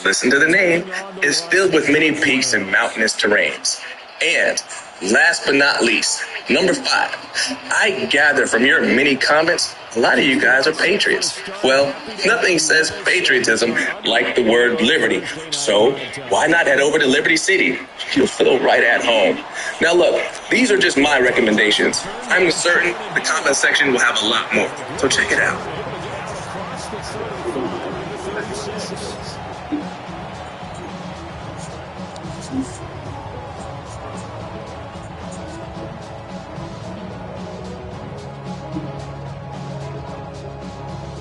listen to the name, is filled with many peaks and mountainous terrains. And last but not least, number 5, I gather from your many comments, a lot of you guys are patriots. Well, nothing says patriotism like the word liberty. So why not head over to Liberty City? You'll feel right at home. Now look, these are just my recommendations. I'm certain the comment section will have a lot more. So check it out.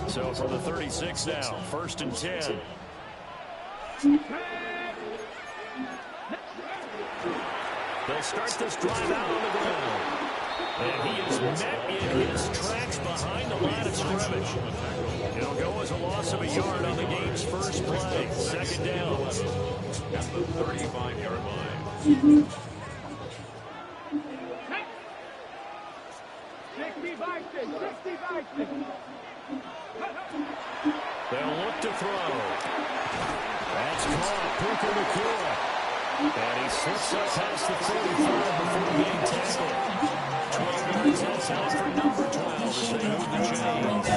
So for the 36 now, 1st and 10. They'll start this drive out on the ground. And he is met in his tracks behind the line of scrimmage. It'll go as a loss of a yard on the game's first play. 2nd down. At the 35-yard line. 65. They'll look to throw. That's caught. Puka Nacua. And he slips up past the 45 before being tackled. 12 yards outside for number 12 as they move the chains.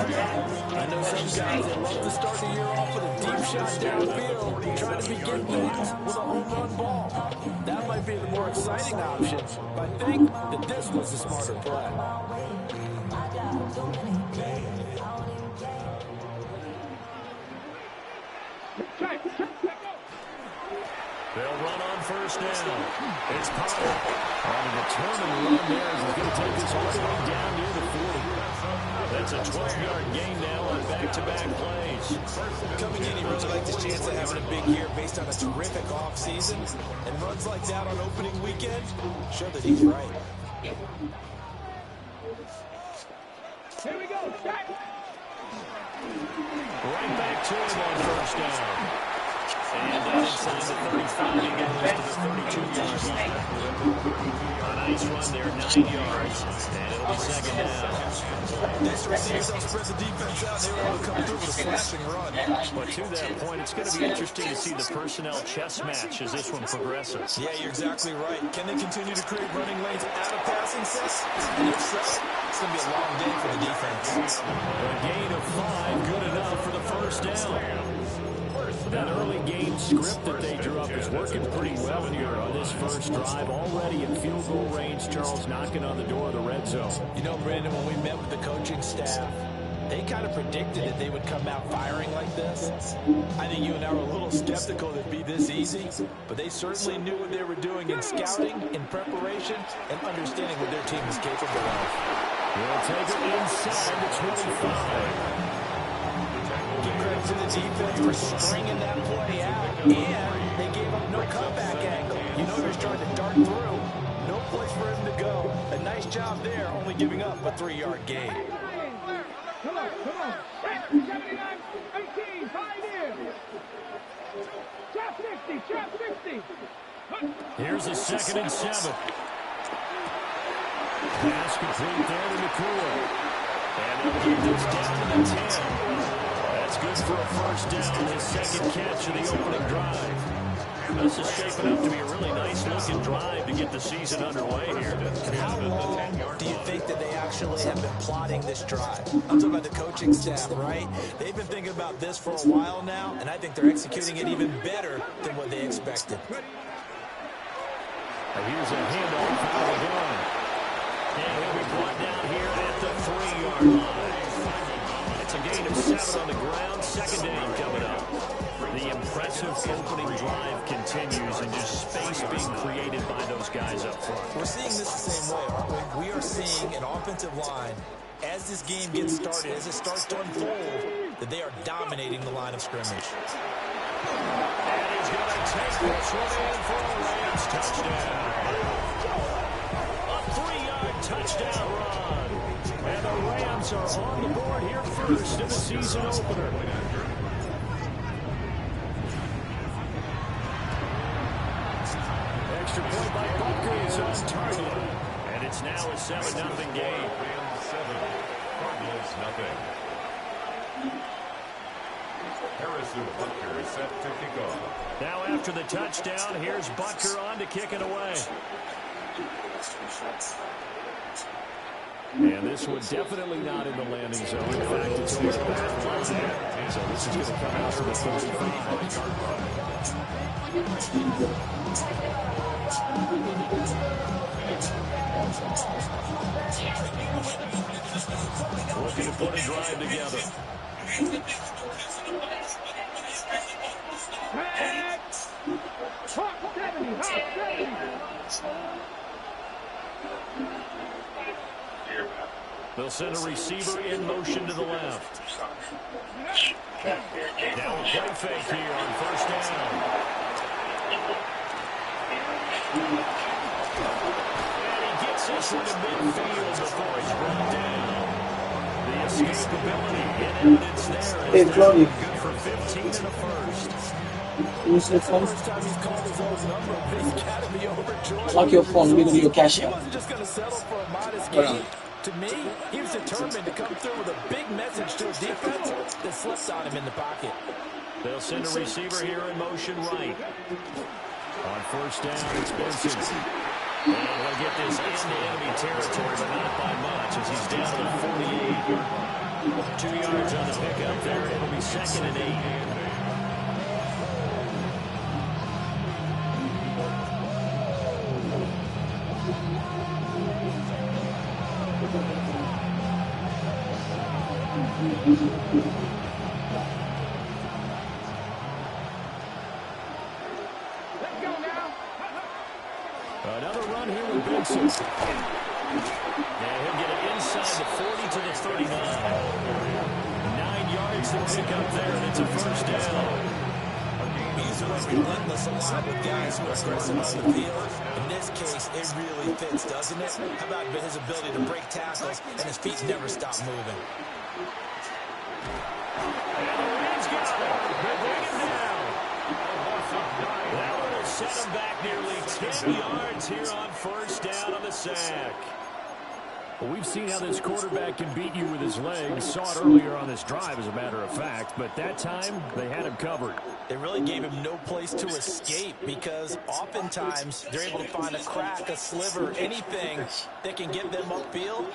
I know some guys that love to start the year off with a deep shot downfield, trying to begin things with a home run ball. That might be the more exciting option, but I think that this was the smarter play. They'll run on 1st down. It's Pollard. On a determined run there as he's going to take this all the way down near the 40. That's a 12-yard gain now on back-to-back plays. Coming in, he really liked his chance of having a big year based on a terrific offseason. And runs like that on opening weekend show that he's right. Here we go. Right back to him on 1st down. And inside the 35, he goes to the 32-yard line. A nice run there, 9 yards. And it'll be 2nd down. Next receivers don't spread the defense out. They were able to come through with a slashing run. But to that point, it's going to be interesting to see the personnel chess match as this one progresses. Yeah, you're exactly right. Can they continue to create running lanes out of passing sets? And if so, it's going to be a long day for the defense. A gain of 5, good enough for the 1st down. That early game script that they drew up is working pretty well here on this first drive. Already in field goal range, Charles knocking on the door of the red zone. You know, Brandon, when we met with the coaching staff, they kind of predicted that they would come out firing like this. I think you and I were a little skeptical that it'd be this easy, but they certainly knew what they were doing in scouting, in preparation, and understanding what their team is capable of. They'll take it inside the 25. Give credit to the defense for stringing that play out, and they gave up no comeback angle. You know he was trying to dart through. No place for him to go. A nice job there, only giving up a 3-yard gain. Come on. 79, 18, 5 in. Trap 60. Here's a 2nd and 7. Pass complete there to Nacua. And they'll keep this down to the 10. That's good for a 1st down, his 2nd catch of the opening drive. This is shaping up to be a really nice-looking drive to get the season underway here. How long do you think that they actually have been plotting this drive? I'm talking about the coaching staff, right? They've been thinking about this for a while now, and I think they're executing it even better than what they expected. Here's a handoff out of the gun. And he'll be brought down here at the 3-yard line. It's a gain of 7 on the ground. 2nd down coming up. The impressive opening drive continues and just space being created by those guys up front. We're seeing this the same way, aren't we? We are seeing an offensive line, as this game gets started, as it starts to unfold, that they are dominating the line of scrimmage. And he's going to take this one in for a Rams touchdown. A 3-yard touchdown run. And the Rams are on the board here first in the season opener. Extra point by Butker is on target. And it's now a 7-0 game. Rams 7, Cardinals nothing. Harrison Butker is set to kick off. Now after the touchdown, here's Butker on to kick it away. And this one definitely not in the landing zone. In fact, it's over the back line. So this is going to come out to the 35-yard line. Looking to put a drive together. Hawk 70, Hawk 70. They'll send a receiver in motion to the left. Now a play fake here on first down. And he gets this one to midfield before he's brought down. The escapability in evidence there. Hey, Chloe. Good for 15 in the first. Use your phone. First time he's called his own number, he's got to be overjoyed. Lock your phone. We're going to do your cash He out. wasn't just going to settle for a modest game. To me, he was determined to come through with a big message to a defense that slipped on him in the pocket. They'll send a receiver here in motion right. On first down, it's Benson. And he'll get this into enemy territory, but not by much as he's down to the 48. 2 yards on the pickup there. It'll be 2nd and 8. Let's go now. Another run here with Benson. And he'll get it inside the 40 to the 39. 9 yards to pick up there, and it's a first down. He's relentless a lot with guys who are aggressive on the field. In this case, it really fits, doesn't it? How about his ability to break tackles and his feet never stop moving? He's got it. They bring him down. That one will set him back nearly 10 yards here on first down on the sack. Well, we've seen how this quarterback can beat you with his legs. Saw it earlier on this drive, as a matter of fact. But that time, they had him covered. They really gave him no place to escape because oftentimes they're able to find a crack, a sliver, anything that can get them upfield.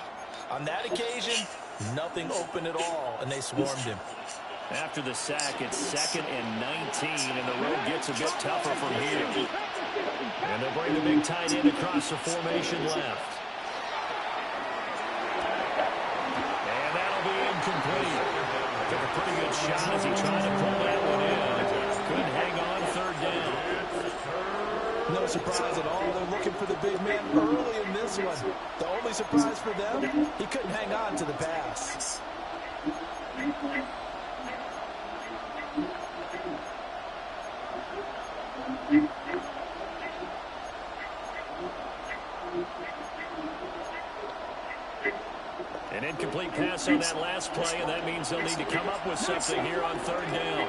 On that occasion, nothing open at all, and they swarmed him. After the sack, it's 2nd and 19, and the road gets a bit tougher from here. And they'll bring the big tight end across the formation left. And that'll be incomplete. Took a pretty good shot as he tried to pull that one in. Couldn't hang on 3rd down. No surprise at all. They're looking for the big man early in this one. The only surprise for them, he couldn't hang on to the pass. An incomplete pass on that last play, and that means they'll need to come up with something here on 3rd down.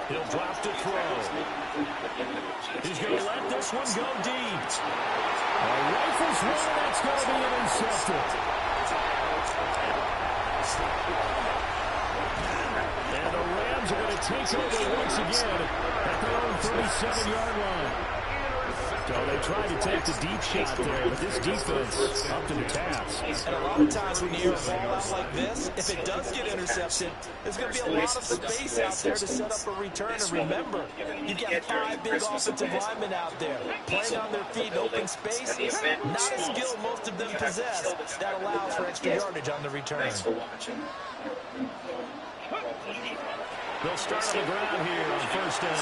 He'll drop to throw. He's going to let this one go deep. Rifles one, that's going to be intercepted. And the Rams are going to take over once again at their own 37-yard line. So they tried to take the deep shot there, but this defense up to the task. And a lot of times when you air a ball out like this, if it does get intercepted, there's going to be a lot of space out there to set up a return. And remember, you've got 5 big offensive linemen out there playing on their feet in open space. Not a skill most of them possess that allows for extra yardage on the return. They'll start on the ground here on first down.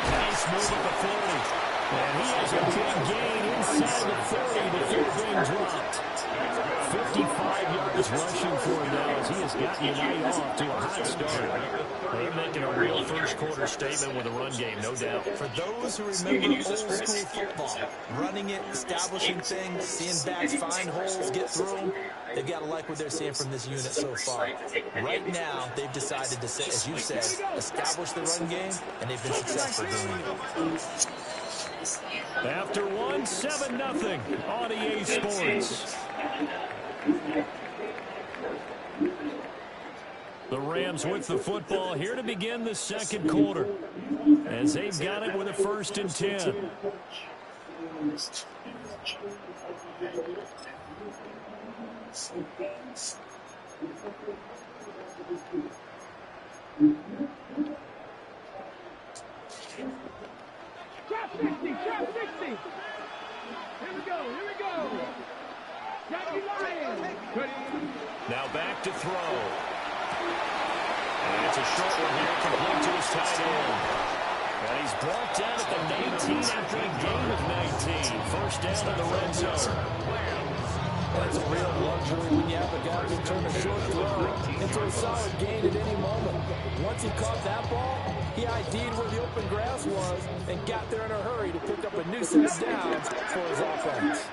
Nice move at the 40. And he has a big gain inside the 40 before being dropped. 55 yards rushing for him now as he has gotten United off to a hot start. They're making a real first-quarter statement with a run game, no doubt. For those who remember old-school football, running it, establishing things, seeing backs find holes, get through them, they've got to like what they're seeing from this unit so far. Right now, they've decided to, as you said, establish the run game, and they've been successful doing it. After one, 7-0 on EA Sports. The Rams with the football here to begin the second quarter, as they've got it with a 1st and 10. Drop 60, drop 60. Here we go, here we go. Jackie Lions. Now back to throw. And it's a short one here, complete to his tight end. And he's brought down at the 19 after a gain of 19. 1st down in the red zone. That's a real luxury when you have a guy who can turn a short throw into a solid gain at any moment. Once he caught that ball, he ID'd where the open grass was and got there in a hurry to pick up a new set of downs for his offense.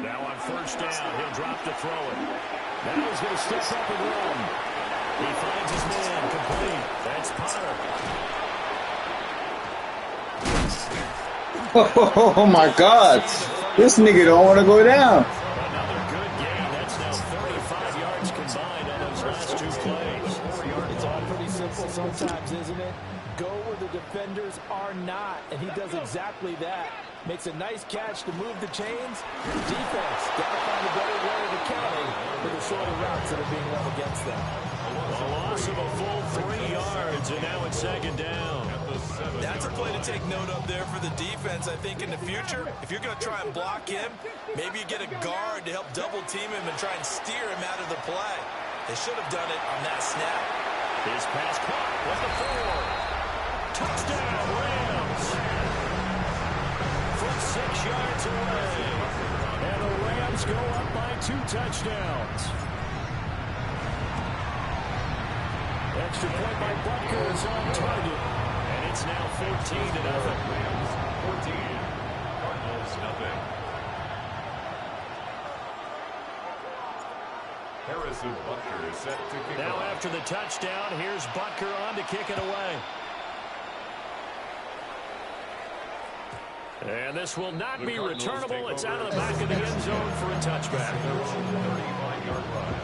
Now on 1st down, he'll drop to throw it. Now he's going to step up and run. He finds his man complete. That's Potter. Oh my God. This nigga don't want to go down. Another good gain. That's now 35 yards combined on those last 2 plays. It's all pretty simple sometimes, isn't it? Go where the defenders are not, and he does exactly that. Makes a nice catch to move the chains. Defense got to find a better way of accounting for the shorter routes that are being run against them. A loss of a full 3 yards, and now it's 2nd down. That's a play to take note of there for the defense, I think, in the future. If you're going to try and block him, maybe you get a guard to help double-team him and try and steer him out of the play. They should have done it on that snap. His pass caught with the 4. Touchdown, Rams. From 6 yards away. And the Rams go up by 2 touchdowns. Extra point by Butker is on target. And it's now 14-0. 14. Cardinals, nothing. Harrison Butker is set to kick Now off. after the touchdown, here's Butker on to kick it away. And this will not be returnable. It's out of the back of the end zone for a touchback. 35-yard line.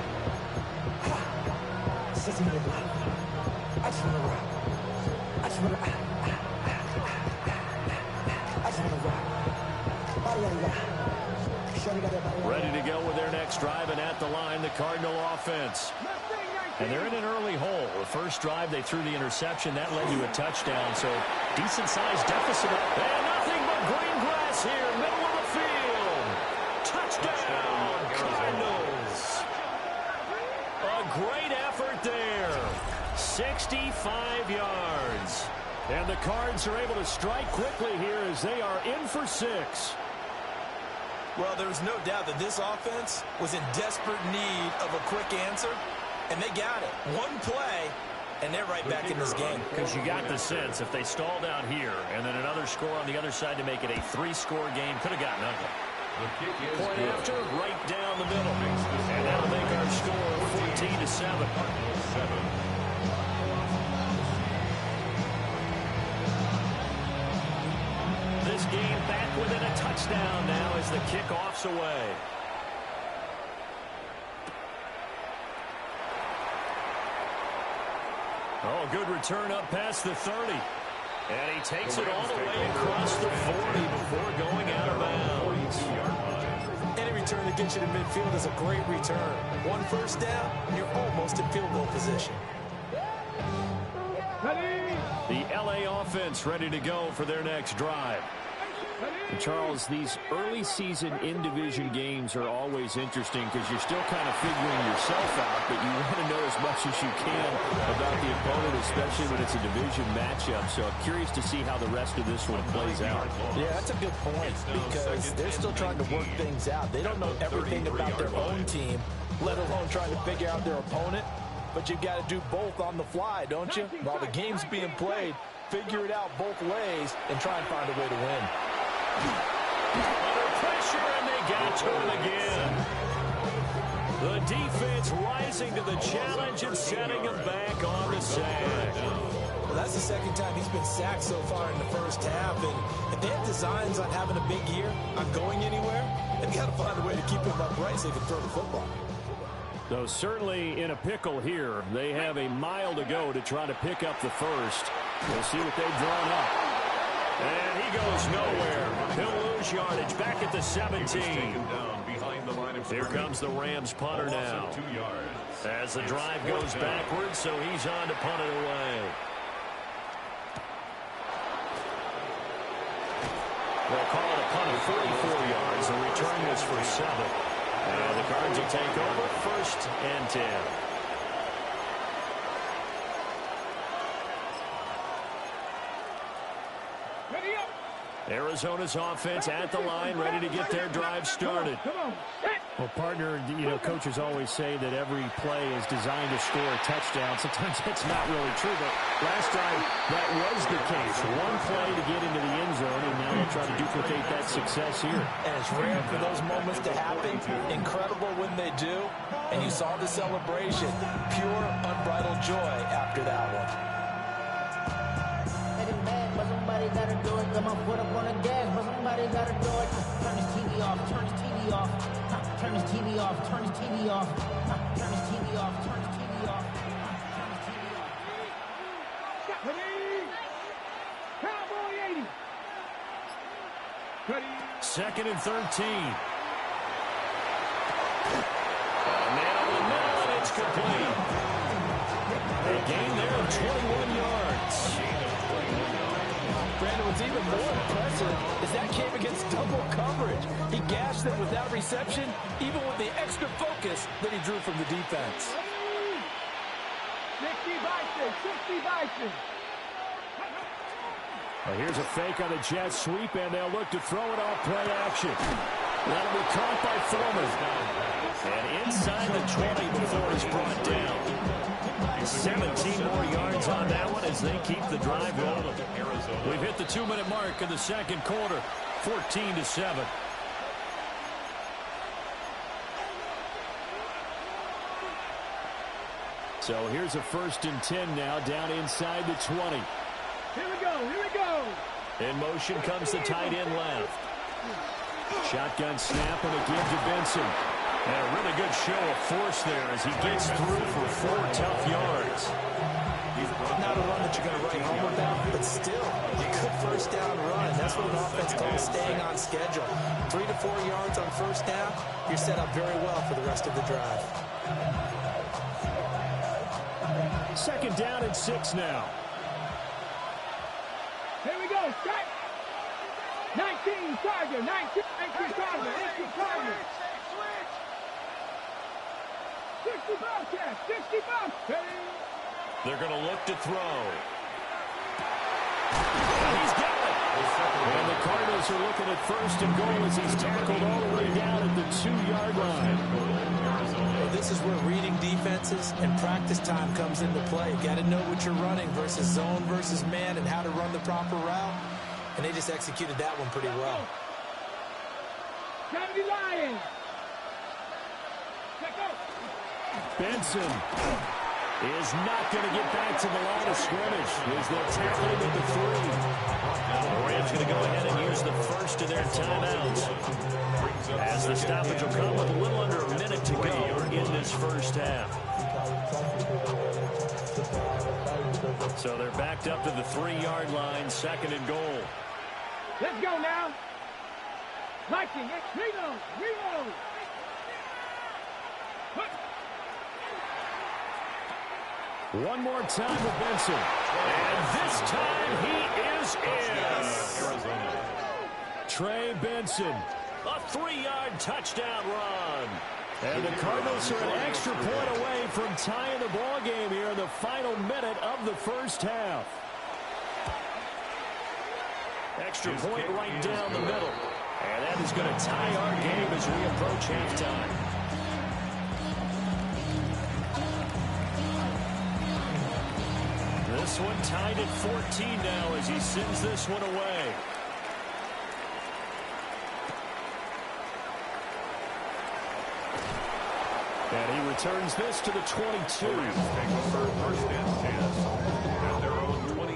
Ready to go with their next drive, and at the line, the Cardinal offense. And they're in an early hole. The first drive, they threw the interception. That led to a touchdown, so decent-sized deficit. And nothing but green grass here, middle of the field. Touchdown, Cardinals. A great effort there. 65 yards. And the Cards are able to strike quickly here as they are in for 6. Well, there's no doubt that this offense was in desperate need of a quick answer, and they got it. One play, and they're right back in this game. Because you got the sense if they stall down here and then another score on the other side to make it a 3-score game, could have gotten ugly. The kick is Point good. after, right down the middle. And that'll make our score 14-7. Cardinals 7. This game back within a touchdown now as the kickoff's away. Oh, good return up past the 30. And he takes it all the way across the 40 before going out of bounds. Any return that gets you to midfield is a great return. 1 first down, you're almost in field goal position. The LA offense ready to go for their next drive. And Charles, these early season in-division games are always interesting because you're still kind of figuring yourself out, but you want to know as much as you can about the opponent, especially when it's a division matchup. So I'm curious to see how the rest of this one plays out. Yeah, that's a good point because they're still trying to work things out. They don't know everything about their own team, let alone trying to figure out their opponent. But you've got to do both on the fly, don't you? While the game's being played, figure it out both ways and try and find a way to win. Under pressure, and they got to him again. The defense rising to the challenge and setting him back on the sack. Well, that's the second time he's been sacked so far in the first half. And if they have designs on having a big year, on going anywhere, they've got to find a way to keep him upright so they can throw the football. Though certainly in a pickle here. They have a mile to go to try to pick up the first. We'll see what they've drawn up. And he goes nowhere. He'll lose yardage back at the 17. Here comes the Rams punter now. 2 yards. As the drive goes backwards, so he's on to punt it away. They'll call it a punt of 44 yards and return this for 7. And the Cards will take over 1st and 10. Ready up. Arizona's offense at the line, ready to get their drive started. Come on. Set. Well, partner, you know, coaches always say that every play is designed to score a touchdown. Sometimes that's not really true, but last time that was the case. One play to get into the end zone, and now they'll try to duplicate that success here. And it's rare for those moments to happen. Incredible when they do. And you saw the celebration. Pure, unbridled joy after that one. But somebody gotta do it. Got my foot up on the gas, but somebody gotta do it. Turn this TV off, turn this TV off. Turn this TV off, turn this TV off. Turn this TV off, turn this TV off. Turn this TV off. Ready. Cowboy 80. Ready. 2nd and 13. Man over the middle, and it's complete. A gain there of 21 yards. Brandon, what's even more impressive is that came against double coverage. He gashed them without reception, even with the extra focus that he drew from the defense. 60 Bison. Well, here's a fake on the jet sweep, and they'll look to throw it off play action. That'll be caught by Foreman. And inside the 20 before he's brought down. 17 more yards on that one as they keep the drive rolling. We've hit the 2-minute mark in the second quarter, 14-7. So here's a 1st and 10 now, down inside the 20. Here we go. In motion comes the tight end left. Shotgun snap and a give to Benson. And a really good show of force there as he gets through for 4 tough yards. Not a run that you're going to write home about, but still, a good first down run. That's what an offense calls staying on schedule. 3 to 4 yards on first down, you're set up very well for the rest of the drive. 2nd down and 6 now. Here we go. Set. 19 Tiger. 19 Tiger. 60 Bobcats. 60 Bobcats. They're going to look to throw. He's got it. And the Cardinals are looking at 1st and goal as he's tackled all the way down at the 2-yard line. Well, this is where reading defenses and practice time comes into play. You got to know what you're running versus zone versus man and how to run the proper route. And they just executed that one pretty well. 70 Lions. Benson is not going to get back to the line of scrimmage as they'll tackle him at the 3. The Rams going to go ahead and use the first of their timeouts as the stoppage will come with a little under a minute to go in this first half. So they're backed up to the 3-yard line, 2nd and goal. Let's go now. Viking, reload. One more time with Benson. And this time he is in. Trey Benson, a 3-yard touchdown run. And the Cardinals are an extra point away from tying the ball game here in the final minute of the first half. Extra point right down the middle. And that is going to tie our game as we approach halftime. This one tied at 14 now as he sends this one away. And he returns this to the 22. Take the 1st and 10 at their own 22.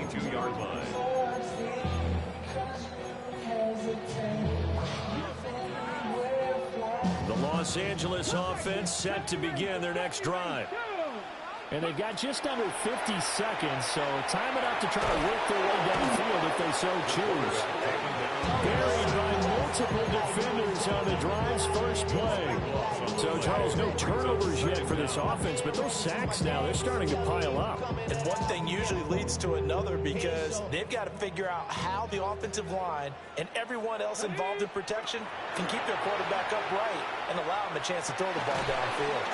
Los Angeles offense set to begin their next drive. And they've got just under 50 seconds, so time enough to try to work their way downfield if they so choose. Buried by multiple defenders on the drive's first play. So, Charles, no turnovers yet for this offense, but those sacks now, they're starting to pile up. And one thing usually leads to another because they've got to figure out how the offensive line and everyone else involved in protection can keep their quarterback upright and allow him a chance to throw the ball downfield.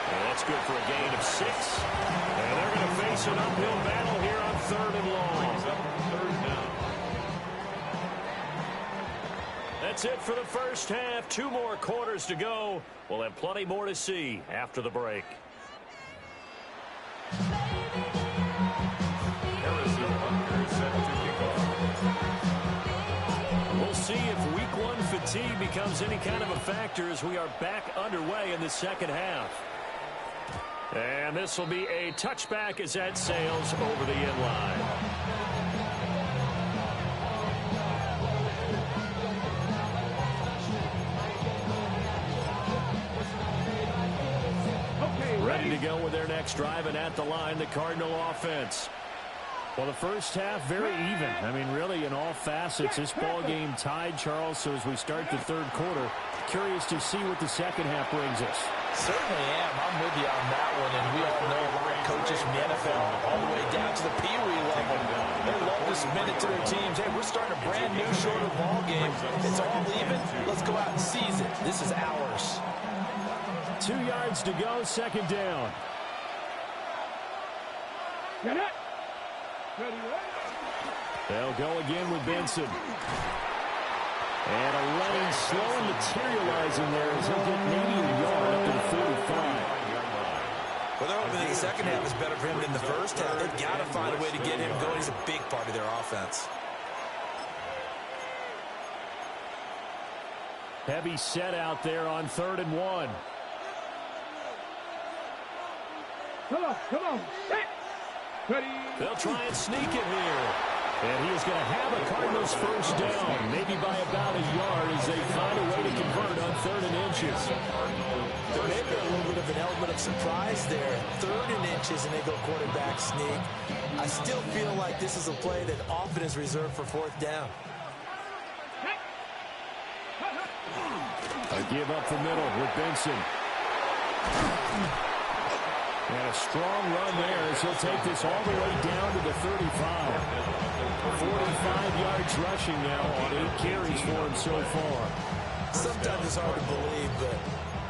Well, that's good for a gain of 6. And they're going to face an uphill battle here on 3rd and long. That's it for the first half. 2 more quarters to go. We'll have plenty more to see after the break. We'll see if week 1 fatigue becomes any kind of a factor as we are back underway in the second half. And this will be a touchback as that sails over the inline. Ready to go with their next drive, and at the line, the Cardinal offense. Well, the first half, very even. I mean, really, in all facets, this ball game tied, Charles. So as we start the 3rd quarter, curious to see what the second half brings us. Certainly am. I'm with you on that one. And we all know a lot of coaches from the NFL all the way down to the Pee Wee level. They love to submit it to their teams. Hey, we're starting a brand new shorter ball game. It's all even. Let's go out and seize it. This is ours. 2 yards to go, 2nd down. Get it. Ready, They'll go again with Benson. And a lane slow and materializing there as he'll get maybe a yard up to the 45. Well, they're hoping that the second half is better for him than the first half. They've got to find a way to get him going. He's a big part of their offense. Heavy set out there on 3rd and 1. Come on. Set. Ready. They'll try and sneak it here. And he is going to have a Cardinals first down, maybe by about a yard as they find a way to convert on 3rd and inches. There may be a little bit of an element of surprise there. 3rd and inches, and they go quarterback sneak. I still feel like this is a play that often is reserved for 4th down. A give up the middle with Benson. And a strong run there as he'll take this all the way down to the 35. 45 yards rushing now on 8 carries for him so far. Sometimes it's hard to believe, but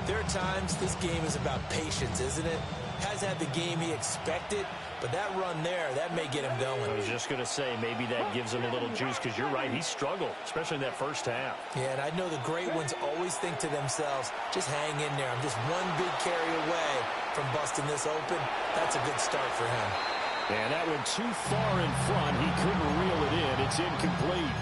there are times this game is about patience, isn't it? Has had the game he expected, but that run there, that may get him going. I was just going to say, maybe that gives him a little juice, because you're right, he struggled, especially in that first half. Yeah, and I know the great ones always think to themselves, just hang in there. I'm just one big carry away from busting this open. That's a good start for him. And that went too far in front. He couldn't reel it in. It's incomplete.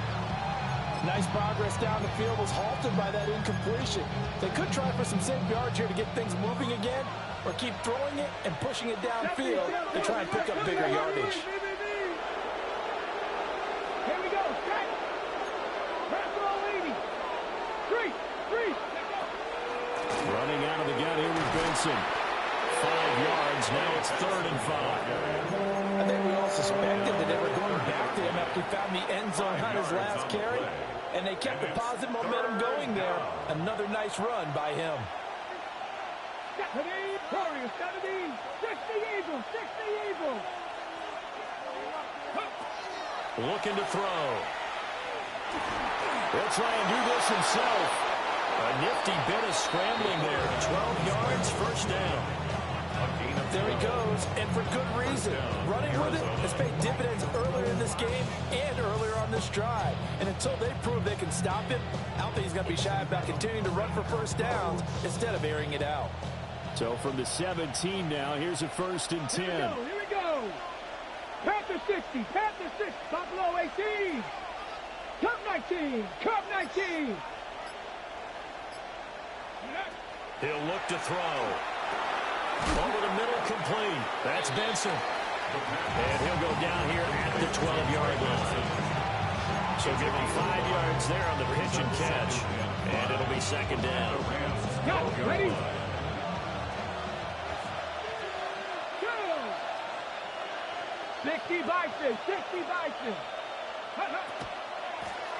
Nice progress down the field was halted by that incompletion. They could try for some safe yards here to get things moving again, or keep throwing it and pushing it downfield to try and pick up bigger yardage. Here we go. Set. Press all 80. 3. Running out of the gun here with Benson. 5 yards. Now it's 3rd and 5. I think we all suspected that they were going back to him after he found the end zone on his last carry, and they kept the positive momentum going there. Another nice run by him. 70, Warriors, 70, 60 Eagles, 60 Eagles. Looking to throw. He'll try and do this himself. A nifty bit of scrambling there. 12 yards, first down. There he goes, and for good reason. Running with it has paid dividends earlier in this game and earlier on this drive. And until they prove they can stop him, I don't think he's going to be shy about continuing to run for first downs instead of airing it out. So from the 17 now, here's a 1st and 10. Here we go. Panther 60, Panther 6, Buffalo 18. Cup 19, Cup 19. He'll look to throw. Over the middle, complete. That's Benson. And he'll go down here at the 12-yard line. So give him 5 yards there on the pitch and catch. And it'll be second down. Go, ready? Go! 60 Bison, 60 Bison.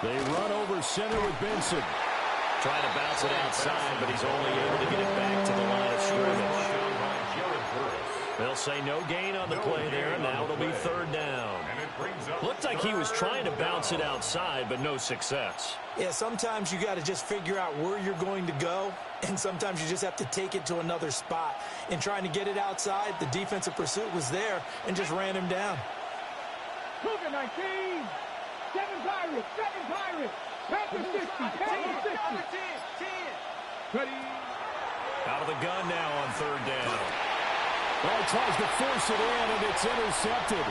They run over center with Benson. Trying to bounce it outside, but he's only able to get it back to the line of scrimmage. They'll say no gain on the play there, and now it'll be third down. Looked like he was trying to bounce it outside, but no success. Yeah, sometimes you got to just figure out where you're going to go, and sometimes you just have to take it to another spot. In trying to get it outside, the defensive pursuit was there and just ran him down. Cougar 19, 7 Pirates, 7 Pirates. Panther 60, Panther 60. 10. Ready? Out of the gun now on third down. Well, he tries to force it in, and it's intercepted.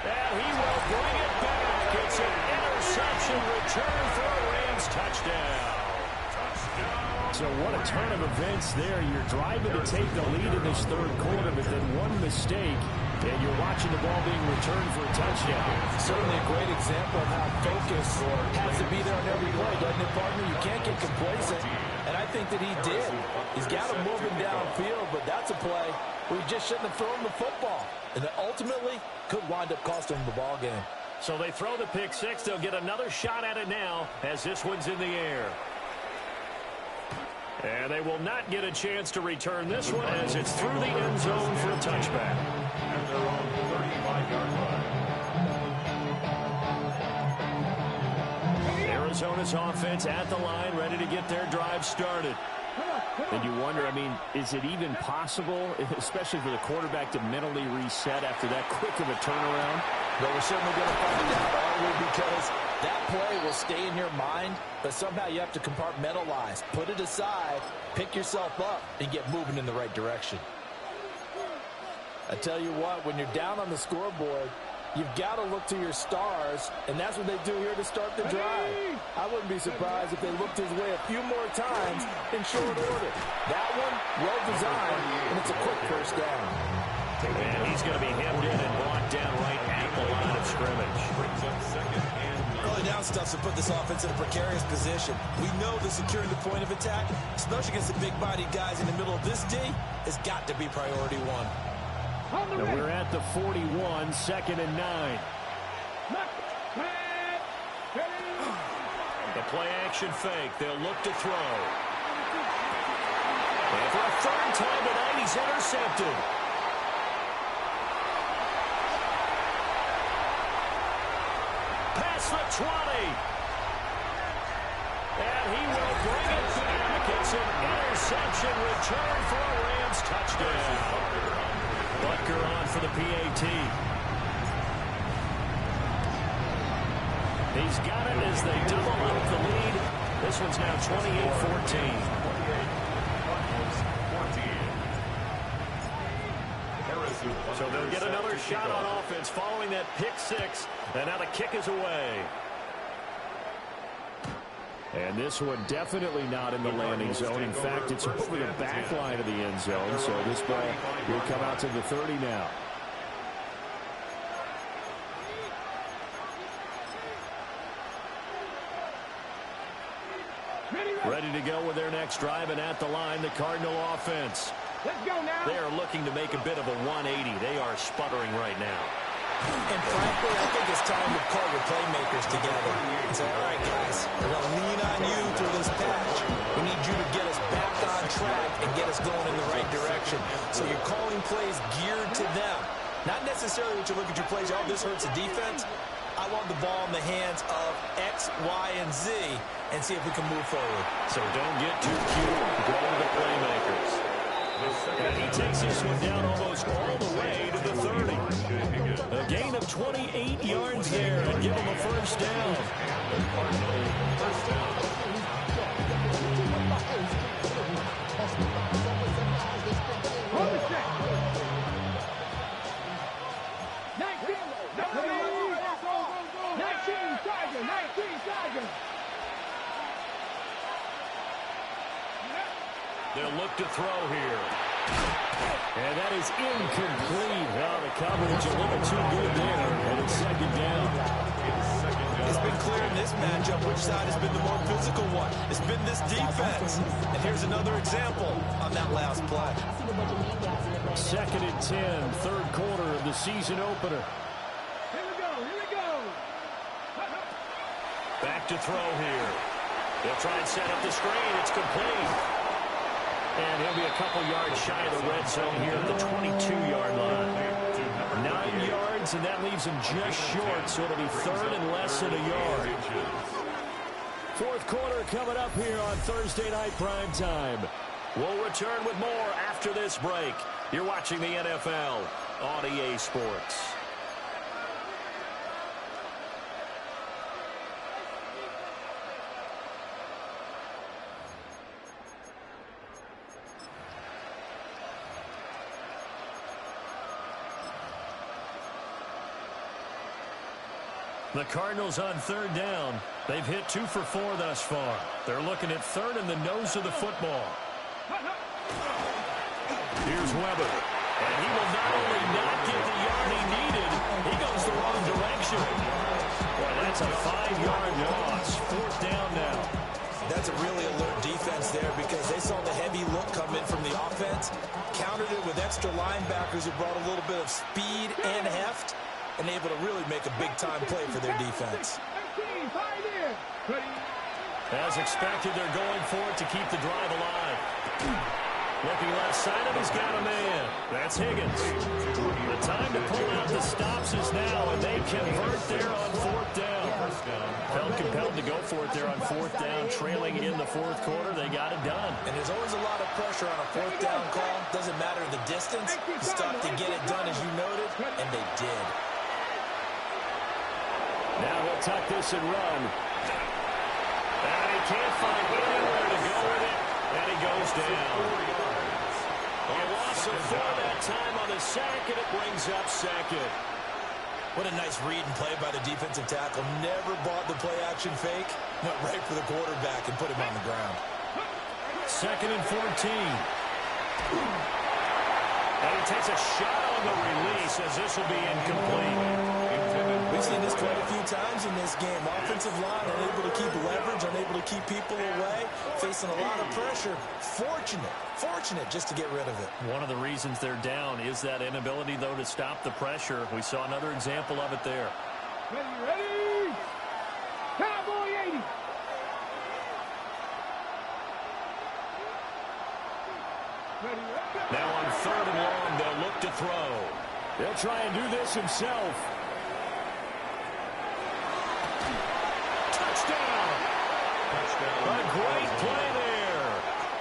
And he will bring it back. It's an interception return for a Rams touchdown. So what a turn of events there. You're driving to take the lead in this third quarter, but then one mistake, and you're watching the ball being returned for a touchdown. Certainly a great example of how focus has to be there on every play, doesn't it, partner? You can't get complacent, and I think that he did. He's got him moving downfield, but that's a play where he just shouldn't have thrown the football, and that ultimately could wind up costing him the ball game. So they throw the pick six. They'll get another shot at it now as this one's in the air. And they will not get a chance to return this one as it's through the end zone for a touchback. And they're on the 35-yard line. Arizona's offense at the line, ready to get their drive started. And you wonder, I mean, is it even possible, especially for the quarterback, to mentally reset after that quick of a turnaround? But we're certainly going to find out, aren't we? Because that play will stay in your mind, but somehow you have to compartmentalize. Put it aside, pick yourself up, and get moving in the right direction. I tell you what, when you're down on the scoreboard, you've got to look to your stars, and that's what they do here to start the drive. I wouldn't be surprised if they looked his way a few more times in short order. That one, well designed, and it's a quick first down. And he's going to be hemmed in and brought down right at the line of scrimmage. Early down stuff's to put this offense in a precarious position. We know that securing the point of attack, especially against the big-bodied guys in the middle of this D, has got to be priority one. And we're at the 41, second and 9. The play action fake. They'll look to throw. And for a third time tonight, he's intercepted. Past the 20. And he will bring it back. It's an interception return for a Rams touchdown. Butker on for the PAT. He's got it as they double up the lead. This one's now 28-14. So they'll get another shot on offense following that pick six. And now the kick is away. And this one definitely not in the landing zone. In fact, it's over the back line of the end zone. So this ball will come out to the 30 now. Ready to go with their next drive, and at the line, the Cardinal offense. Let's go now. They are looking to make a bit of a 180. They are sputtering right now. And frankly, I think it's time to call your playmakers together and say, all right, guys, we're going to lean on you through this patch. We need you to get us back on track and get us going in the right direction. So you're calling plays geared to them. Not necessarily that you look at your plays, oh, this hurts the defense. I want the ball in the hands of X, Y, and Z and see if we can move forward. So don't get too cute. Go to the playmakers. And he takes this one down almost all the way to the 30. A gain of 28 yards there and give him a first down. They'll look to throw here. And that is incomplete. Well, the coverage a little too good there. And it's second down. It's been clear in this matchup which side has been the more physical one. It's been this defense. And here's another example on that last play. Second and 10, third quarter of the season opener. Here we go, here we go. Back to throw here. They'll try and set up the screen. It's complete. And he'll be a couple yards shy of the red zone here at the 22-yard line. 9 yards, and that leaves him just short, so it'll be third and less than a yard. Fourth quarter coming up here on Thursday Night Primetime. We'll return with more after this break. You're watching the NFL on EA Sports. The Cardinals on third down. They've hit 2 for 4 thus far. They're looking at third in the nose of the football. Here's Weber. And he will not only not get the yard he needed, he goes the wrong direction. Boy, that's a 5-yard loss. Fourth down now. That's a really alert defense there because they saw the heavy look come in from the offense, countered it with extra linebackers who brought a little bit of speed and heft, and able to really make a big-time play for their defense. As expected, they're going for it to keep the drive alive. Looking left side of, he's got a man. That's Higgins. The time to pull out the stops is now, and they convert there on fourth down. Felt compelled to go for it there on fourth down, trailing in the fourth quarter. They got it done. And there's always a lot of pressure on a fourth down call. Doesn't matter the distance. You stop to get it done, as you noted, and they did. Now he'll tuck this and run. And he can't find anywhere to go with it, and he goes down. A loss of 4 that time on the sack, and it brings up second. What a nice read and play by the defensive tackle. Never bought the play-action fake. Went right for the quarterback and put him on the ground. Second and 14. And he takes a shot on the release as this will be incomplete. We've seen this quite a few times in this game. Offensive line unable to keep leverage, unable to keep people away, facing a lot of pressure. Fortunate just to get rid of it. One of the reasons they're down is that inability, though, to stop the pressure. We saw another example of it there. Ready? Cowboy 80. Now on third and long, they'll look to throw. They'll try and do this himself. Touchdown! A great play there.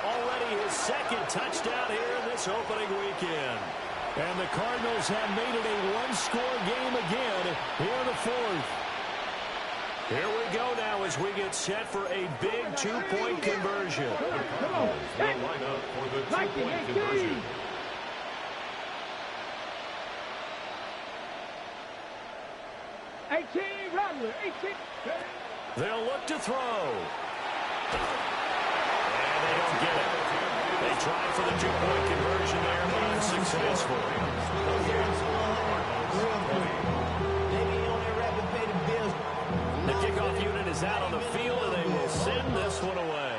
Already his second touchdown here in this opening weekend. And the Cardinals have made it a one-score game again here in the fourth. Here we go now as we get set for a big two-point conversion. Come on. Will line up for the two-point conversion. 18, Rattler, 18. They'll look to throw. And they don't get it. They tried for the two-point conversion there, but unsuccessful. The kickoff unit is out on the field, and they will send this one away.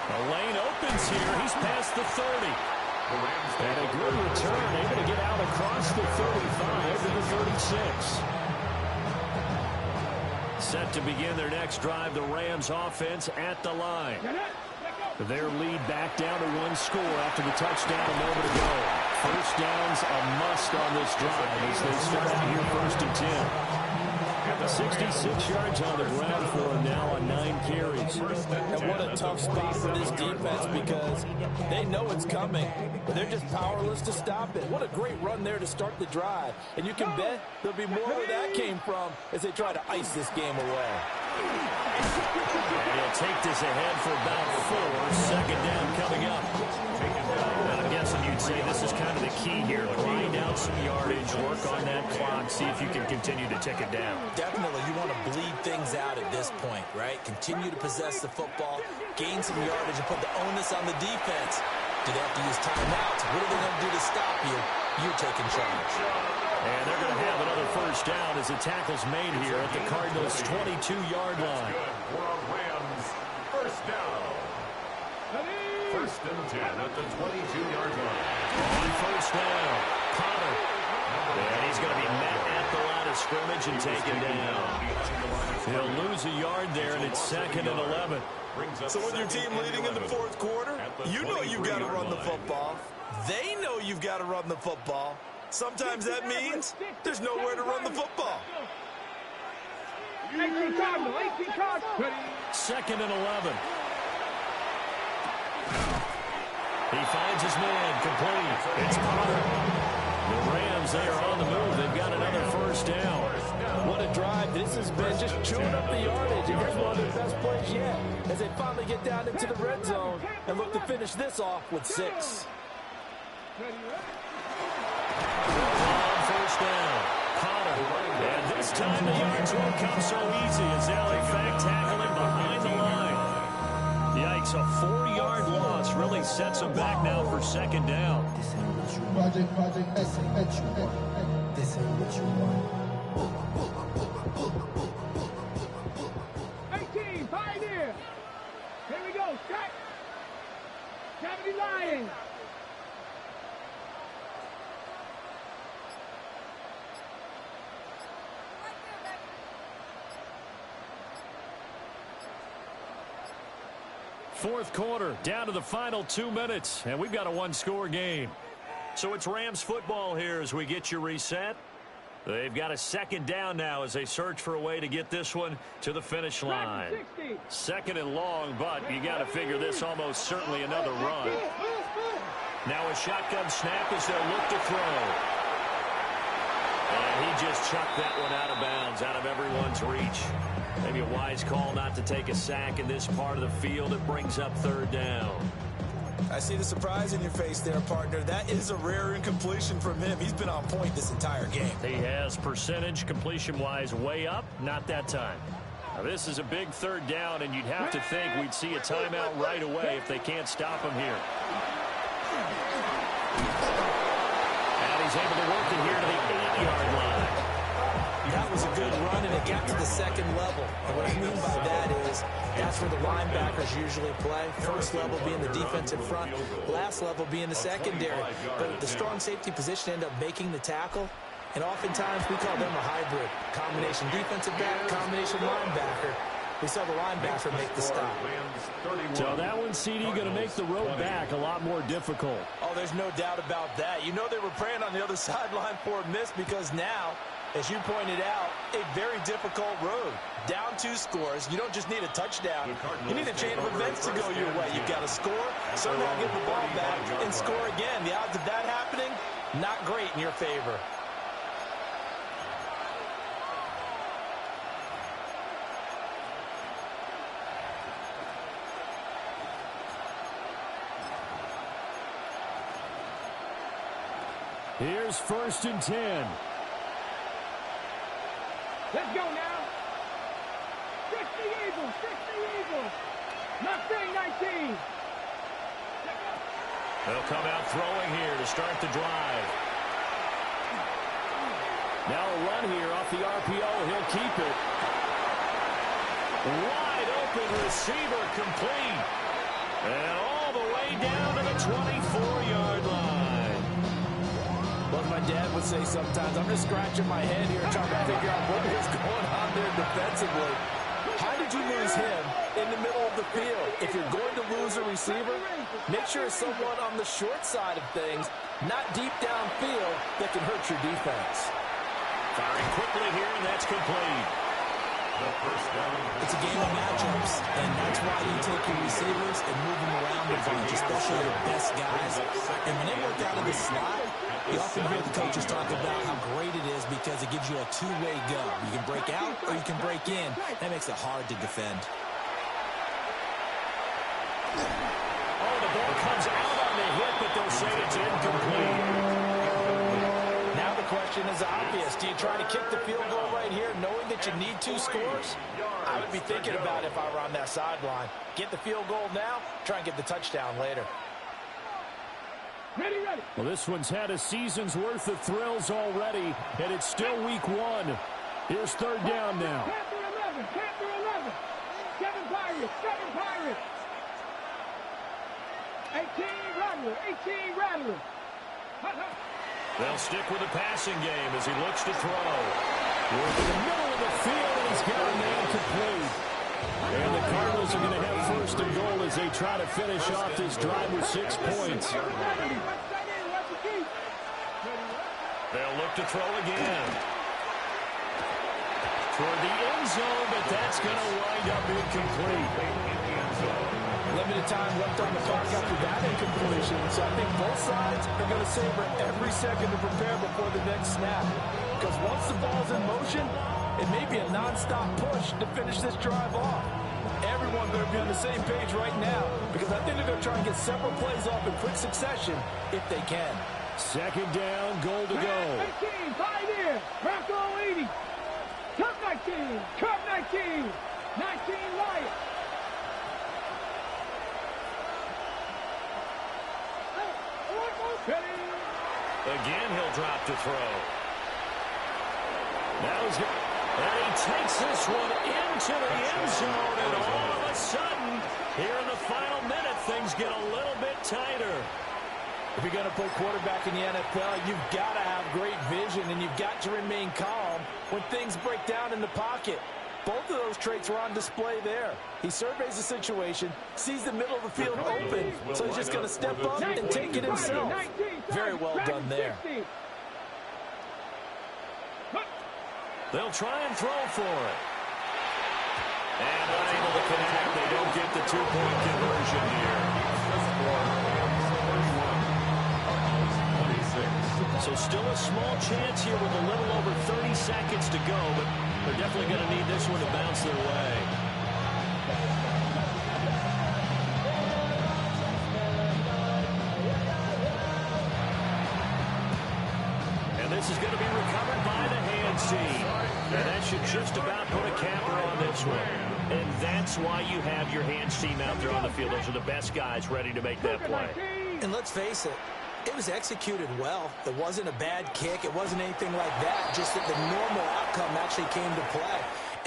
The lane opens here. He's past the 30. And a good return, able to get out across the 35 to the 36. Set to begin their next drive, the Rams offense at the line. Their lead back down to 1 score after the touchdown a moment ago. First down's a must on this drive as they start out here first and 10. 66 yards on the ground for him now on 9 carries. And what a tough spot for this defense because they know it's coming, but they're just powerless to stop it. What a great run there to start the drive. And you can bet there'll be more where that came from as they try to ice this game away. And he'll take this ahead for about 4. Second down coming up. And I'm guessing you'd say this is kind of the key here. Grind out out some yardage, work on that clock, see if you can continue to tick it down. Definitely, you want to bleed things out at this point, right? Continue to possess the football, gain some yardage, and put the onus on the defense. Do they have to use timeouts? What are they going to do to stop you? You're taking charge. And they're going to have another first down as the tackle's made here at the Cardinals' 22-yard line. Rams, first down. First and 10 at the 22-yard line. On first down, Potter. And he's going to be met at the line of scrimmage and taken down. He'll lose a yard there, and it's 2nd and 11. So with your team leading in the fourth quarter, you know you've got to run the football. They know you've got to run the football. Sometimes that means there's nowhere to run the football. 18 Cardinal, 18 Cardinal. 2nd and 11. He finds his man, complete. It's Potter. The Rams, they are on the move. They've got another first down. What a drive this has been, just chewing up the yardage. And here's one of their best plays yet as they finally get down into the red zone and look to finish this off with 6. On first down, Potter. And this time the yards won't come so easy as they'll in fact tackle him behind the line. Yikes, a 4-yard loss really sets him back now for 2nd down. Project, this ain't what you want. 18, Pioneer. Here we go, set. 70 Lions. Fourth quarter, down to the final 2 minutes, and we've got a 1-score game. So it's Rams football here as we get you reset. They've got a 2nd down now as they search for a way to get this one to the finish line. 2nd and long, but you got to figure this almost certainly another run. Now a shotgun snap as they'll look to throw. And he just chucked that one out of bounds, out of everyone's reach. Maybe a wise call not to take a sack in this part of the field. It brings up 3rd down. I see the surprise in your face there, partner. That is a rare incompletion from him. He's been on point this entire game. He has percentage completion-wise way up, not that time. Now, this is a big 3rd down, and you'd have to think we'd see a timeout right away if they can't stop him here. And he's able to work it here to the 8-yard line. That was a good run, and it got to the 2nd level. And what I mean by that is that's where the linebackers usually play. First level being the defensive front, last level being the secondary. But the strong safety position end up making the tackle, and oftentimes we call them a hybrid. Combination defensive back, combination linebacker. We saw the linebacker make the stop. So that one, CD, going to make the road back a lot more difficult. Oh, there's no doubt about that. You know they were praying on the other sideline for a miss because now, as you pointed out, a very difficult road. Down 2 scores. You don't just need a touchdown. You need a chain of events to go your way. You've got to score, somehow get the ball back, and score again. The odds of that happening, not great in your favor. Here's 1st and 10. Let's go now. 60 Eagles, 60 Eagles. Mustang 19. They'll come out throwing here to start the drive. Now a run here off the RPO. He'll keep it. Wide open receiver complete. And all the way down to the 24-yard line. Well, my dad would say sometimes, I'm just scratching my head here trying to figure out what was going on there defensively. How did you lose him in the middle of the field? If you're going to lose a receiver, make sure it's someone on the short side of things, not deep downfield, that can hurt your defense. Firing quickly here, and that's complete. It's a game of matchups, and that's why you take your receivers and move them around a bunch, especially your best guys. And when they work out of the slot, you often hear the coaches talk about how great it is because it gives you a two-way go. You can break out or you can break in. That makes it hard to defend. Oh, the ball comes out on the hit, but they'll say it's incomplete. question is obvious. Do you try to kick the field goal right here knowing that you need 2 scores? I would be thinking about it if I were on that sideline. Get the field goal now, try and get the touchdown later. Ready, ready. Well, this one's had a season's worth of thrills already, and it's still week 1. Here's 3rd down now. Panther 11, Panther 11. 7 Pirates, 7 Pirates. 18 Rattler, 18 Rattler. They'll stick with the passing game as he looks to throw. We're in the middle of the field, and he's got a man complete. And the Cardinals are going to have 1st and goal as they try to finish off this drive with 6 points. They'll look to throw again. Toward the end zone, but that's going to wind up incomplete. Limited time left on the clock after that incompletion, so I think both sides are going to savor every second to prepare before the next snap. Because once the ball's in motion, it may be a non-stop push to finish this drive off. Everyone's going to be on the same page right now because I think they're going to try and get several plays off in quick succession if they can. 2nd down, goal to go. 18, Pioneer, Bronco 80. Cup 19, Cup 19, 19 Lions. Again, he'll drop to throw. Now he's got, and he takes this one into the end zone, and all of a sudden, here in the final minute, things get a little bit tighter. If you're going to play quarterback in the NFL, you've got to have great vision, and you've got to remain calm when things break down in the pocket. Both of those traits were on display there. He surveys the situation, sees the middle of the field open, so he's just going to step up and take it himself. Very well done there. They'll try and throw for it. And unable to connect. They don't get the 2-point conversion here. So still a small chance here with a little over 30 seconds to go, but they're definitely going to need this one to bounce their way. And this is going to be recovered by the hands team. And that should just about put a capper on this one. And that's why you have your hands team out there on the field. Those are the best guys ready to make that play. And let's face it, it was executed well. It wasn't a bad kick. It wasn't anything like that. Just that the normal outcome actually came to play.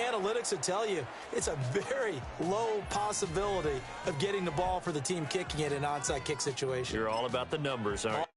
Analytics will tell you it's a very low possibility of getting the ball for the team kicking it in an onside kick situation. You're all about the numbers, aren't you?